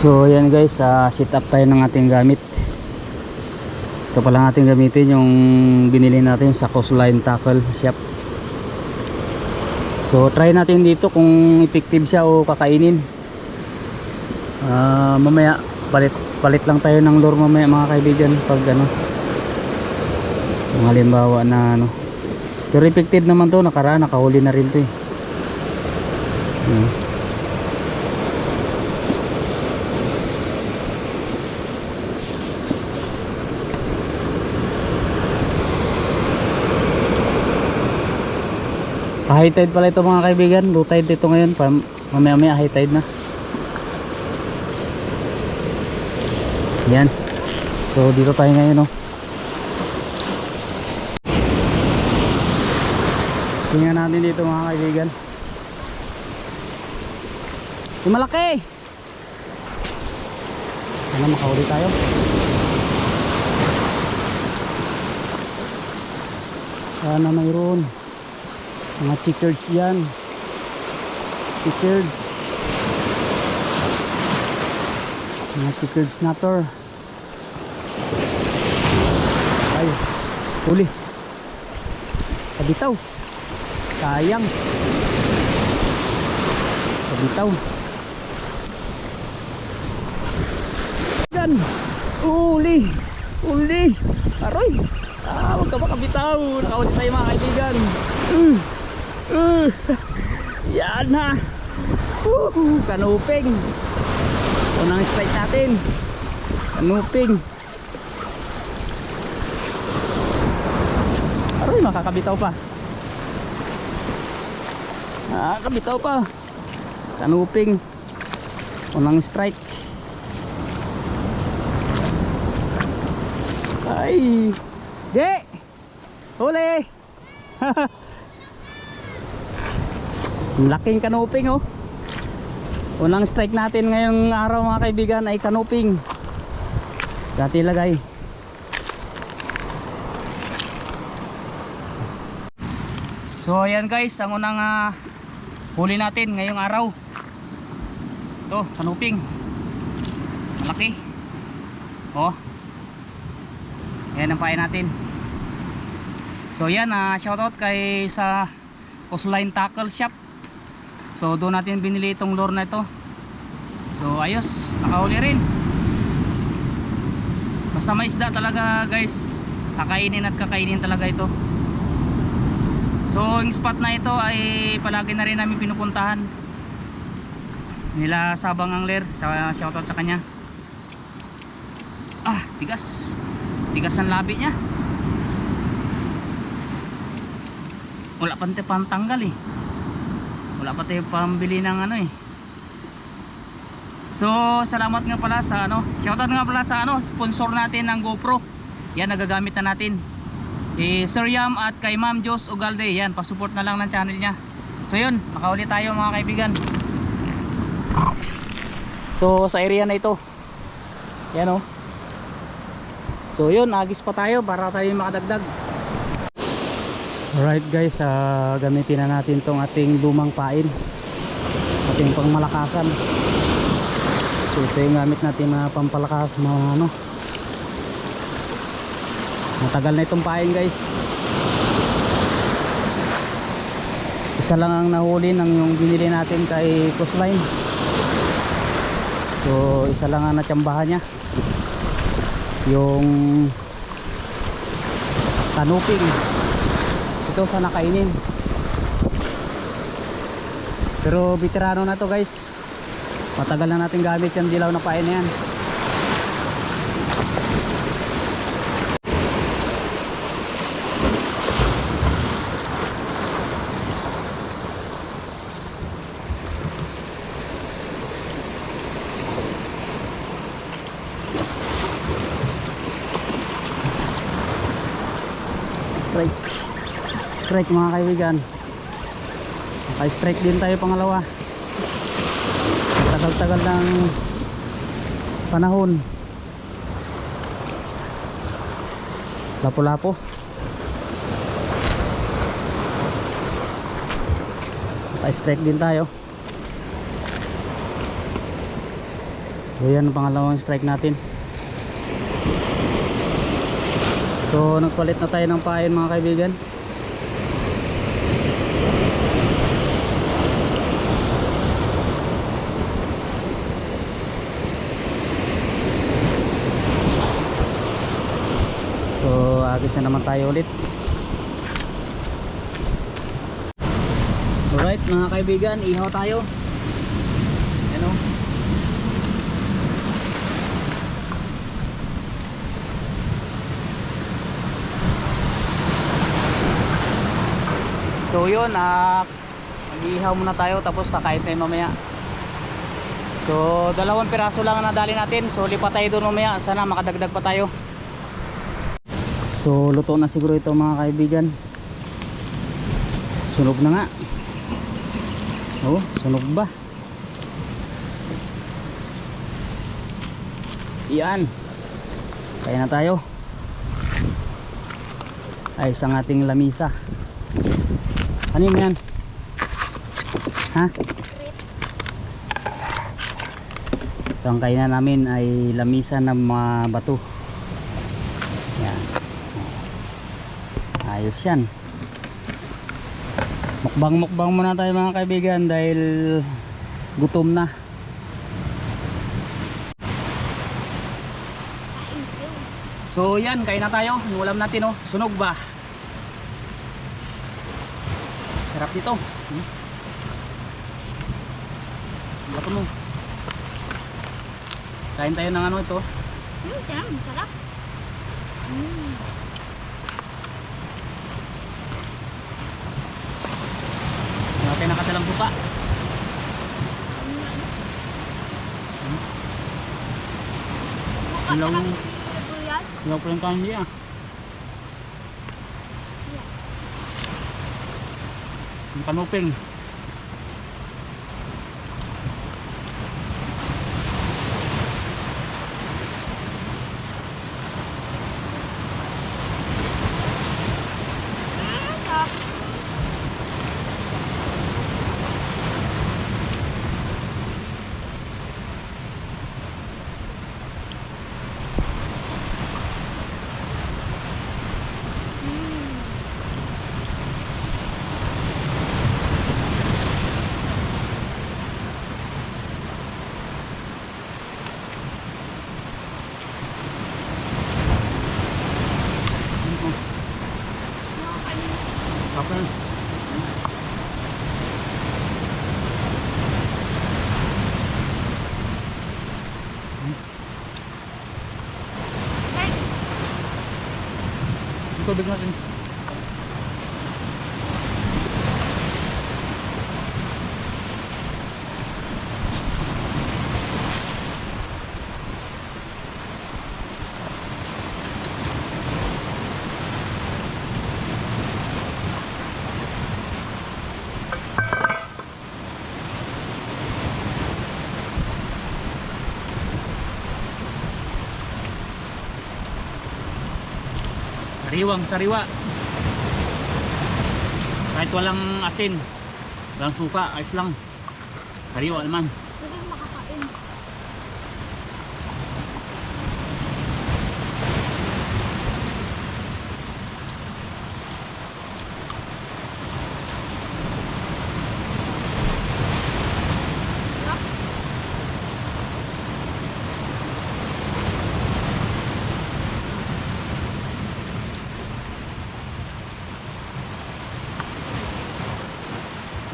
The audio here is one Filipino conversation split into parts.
So ayan guys, set up tayo ng ating gamit. Ito pala ating gamitin yung binili natin sa Coastline Tackle Shop. So try natin dito kung effective siya o kakainin. Mamaya palit lang tayo ng lure mamaya mga kaibigan pag ano, halimbawa na ano. Pero effective naman to, nakahuli na rin to eh. High tide pala ito mga kaibigan, low tide ito ngayon, mamaya high tide na. Yan, so dito tayo ngayon, no. Tingnan natin dito mga kaibigan. Yung malaki, sana makahuli tayo. Sana mayroon mga chickards yan, chickards, mga chickards snatter. Ay, huli, kabitaw, sayang, kabitaw. Yan, huli, aroy, huwag ka makabitaw, nakahuli tayo mga kaibigan. Yan ha, kanuping. Unang strike natin, kanuping. Aroy, makakabitaw pa. Kabitaw pa, kanuping. Unang strike. Ay, di huli. Laking kanuping oh. Unang strike natin ngayong araw mga kaibigan ay kanuping. Dati lagay. So ayan guys, ang unang huli natin ngayong araw. Ito, kanuping. Malaki. Oh. Ayan ang pain natin. So yan, shoutout kay sa Coastline Tackle Shop. So doon natin binili itong lure na ito. So ayos, nakahuli rin. Basta may isda talaga guys, kakainin at kakainin talaga ito. So yung spot na ito ay palagi na rin namin pinupuntahan nila Sabang Angler. Shoutout sa kanya. Tigas ang labi niya. Wala pa tayo pantanggal eh. Wala pa tayo pambili ng ano eh. So salamat nga pala sa ano, shoutout nga pala sa ano, sponsor natin ng GoPro. Yan, nagagamit na natin. Sir Yam at kay Ma'am Jos Ugalde. Yan, pasupport na lang ng channel niya. So yun, makahuli tayo mga kaibigan. So sa area na ito, yan oh. So yun, agis pa tayo para tayo makadagdag. Alright guys, gamitin na natin tong ating lumang pain, ating pangmalakasan. So ito yung gamit natin na pampalakas, mga ano. Matagal na itong pain guys. Isa lang ang nahuli ng yung binili natin kay Coastline. So isa lang ang natsambahan niya, yung kanuping. Ito sa nakainin. Pero veterano na to guys, matagal na natin gamit yung dilaw na pain na yan. Strike mga kaibigan. Naka-strike din tayo pangalawa. Tagal-tagal ng panahon. Lapo-lapo. Naka-strike din tayo. So yan, pangalawang strike natin. So nagpalit na tayo ng pain mga kaibigan. So agis na naman tayo ulit. Alright mga kaibigan, ihaw tayo. Hello. So yun, mag-iihaw muna tayo tapos kakain tayo mamaya. So 2 piraso lang ang nadali natin. So lipat tayo doon mamaya, sana makadagdag pa tayo. So luto na siguro ito mga kaibigan. Sunog na nga. Oh, sunog ba? Yan. Kaya na tayo. Ay, isang ating lamisa. Ano yun yan? Ha? Ito ang kainan namin ay lamisa na mga bato. Yan. Ayos yan. Mukbang muna tayo mga kaibigan dahil gutom na. So yan, kain na tayo. Yung ulam natin oh, sunog ba? Sarap nito. Bato mo. Kain tayo ng ano ito. Sarap. Natin nakadalang buka. Ilaw pa lang tayo niya. Yung kanuping. Okay. Tubig natin. Sariwang sariwa. Kahit walang asin, walang suka, ayos lang. Sariwa naman. Kasi makakain.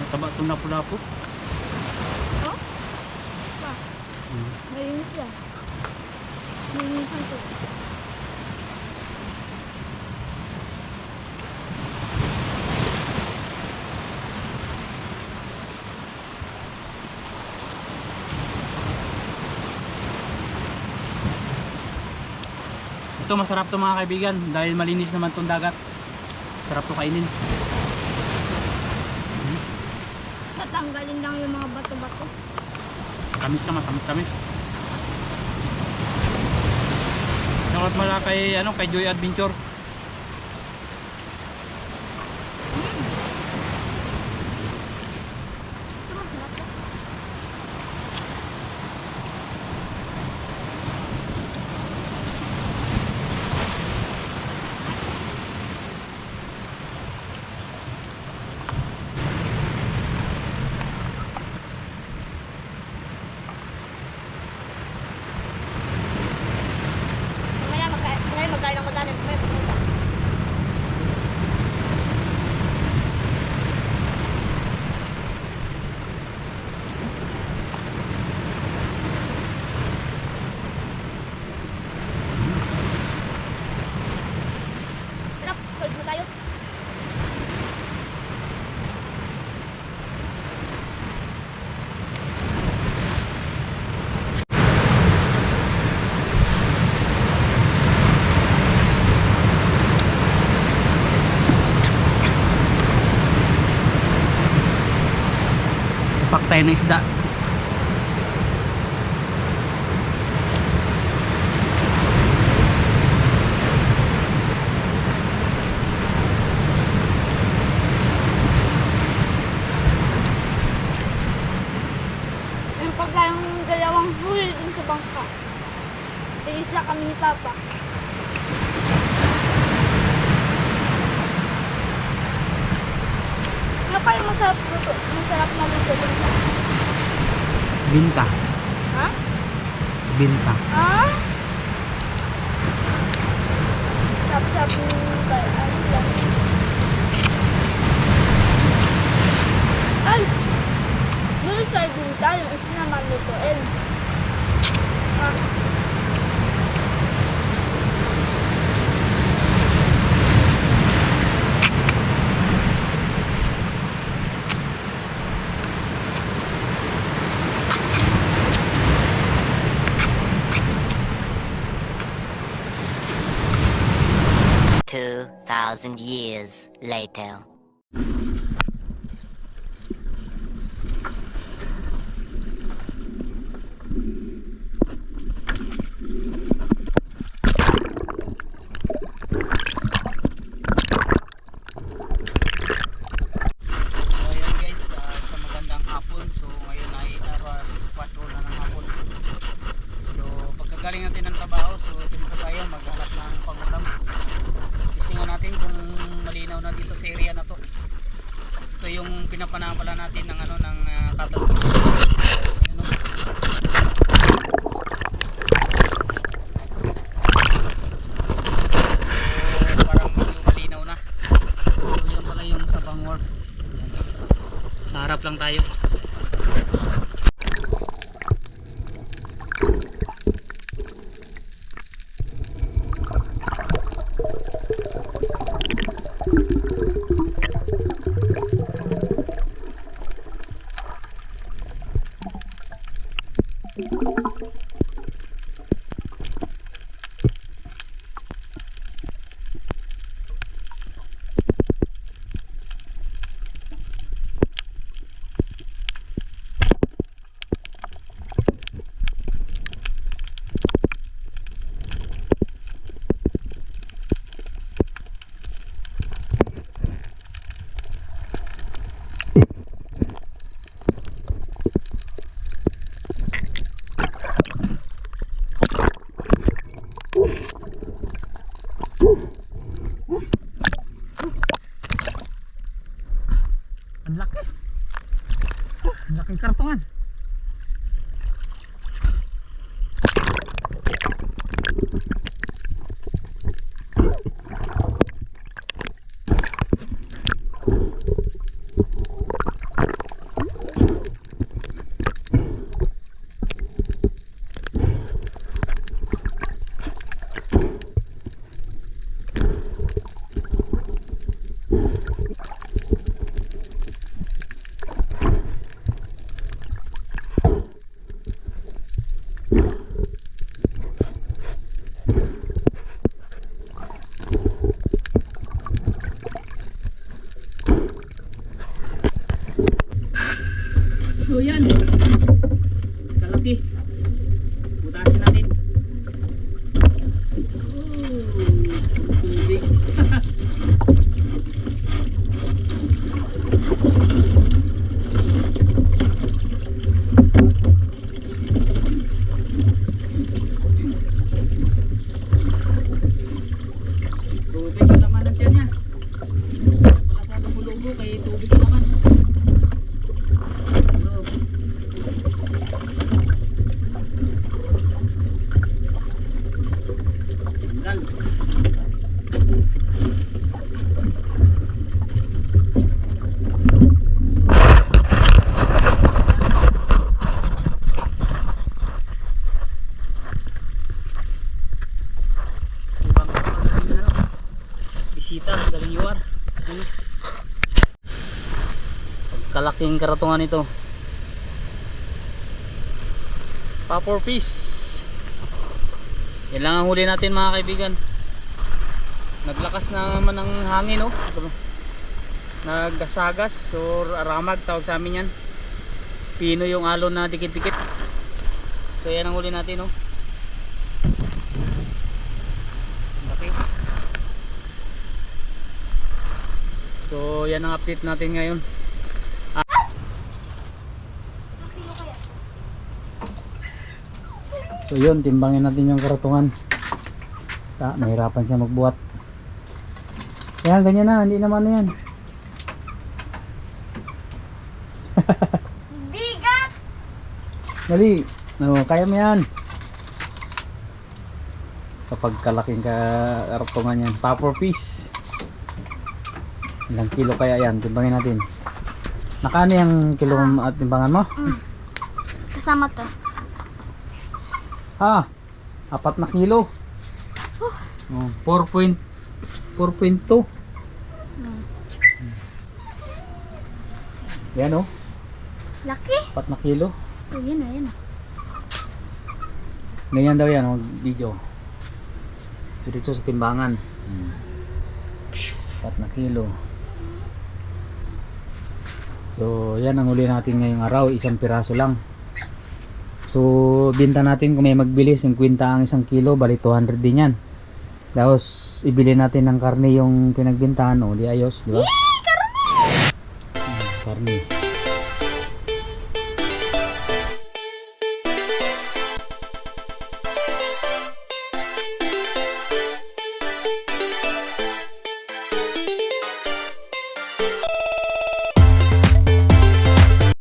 Nataba itong lapu-lapu. Oh? Pa. Malinis yan. Malinisan ko. Ito masarap to mga kaibigan dahil malinis naman itong dagat. Sarap to kainin. Sa tanggalin lang yung mga bato-bato. Tamis naman, tamis. Shoutout mula kay, kay Joy Adventure. Ito masarap. tayo ng isda. Yung pagka yung dalawang huli din sa bangka. Isa kami ni Papa. Ano pa yung masarap luto? Masarap na luto din sa... Binta. Ha? Binta. Ha? Sap-sap yung... Ano yan? Ay! Doon sa binta, yung isa naman lutuin. Ha? 2,000 years later. So ayan guys, sa magandang hapon. So ngayon ay aras 4 na ng hapon. So pagkagaling natin ng trabaho, so dito tayo maghanap ng pangulam. Isingan natin kung malinaw na dito sa area na to. Ito yung pinapanahan pala natin ng ano, ng cattle fish. Ayan, no? So parang medyo malinaw na. So yan pala yung sa Bangor. Sa harap lang tayo. Ang laki. Ang laking kartongan. So yan, kalaki. Butasin natin. Tubig. Tubig ang laman ng tiyan niya. Kaya pala sa lumulogo kay tubig ang laman. Bisita, galing yuwar. Ano? Kalaking karatungan ito. Papor fish. Yan lang ang huli natin mga kaibigan. Naglakas na naman ng hangin, oh. Nagsagas or aramag tawag sa amin yan. Pino yung alon na dikit-dikit. So yan ang huli natin, oh. Okay. So yan ang update natin ngayon. So yun, timbangin natin yung karatungan. Nahirapan siya magbuhat. Yan, ganyan na, hindi naman na yan. Bigat! Dali, no, kaya mo yan. Kapag kalaking karatungan yan, popper piece. Ilang kilo kaya yan, timbangin natin. Nakano yung kilo at timbangan mo? Kasama to. Ah, 4 na kilo. Oh, 4.2. Yan, oh, Laki. 4 na kilo. Oh, yan o, yan o. Ganyan daw yan, oh, video. So, dito sa timbangan. 4 na kilo. So, yan ang huli natin ngayong araw. Isang piraso lang. So, binta natin kung may magbili. 50 ang isang kilo. Bali 200 din yan. Tapos, ibili natin ng karne yung pinagbintahan. O, di ayos, di ba? Karne! Karne.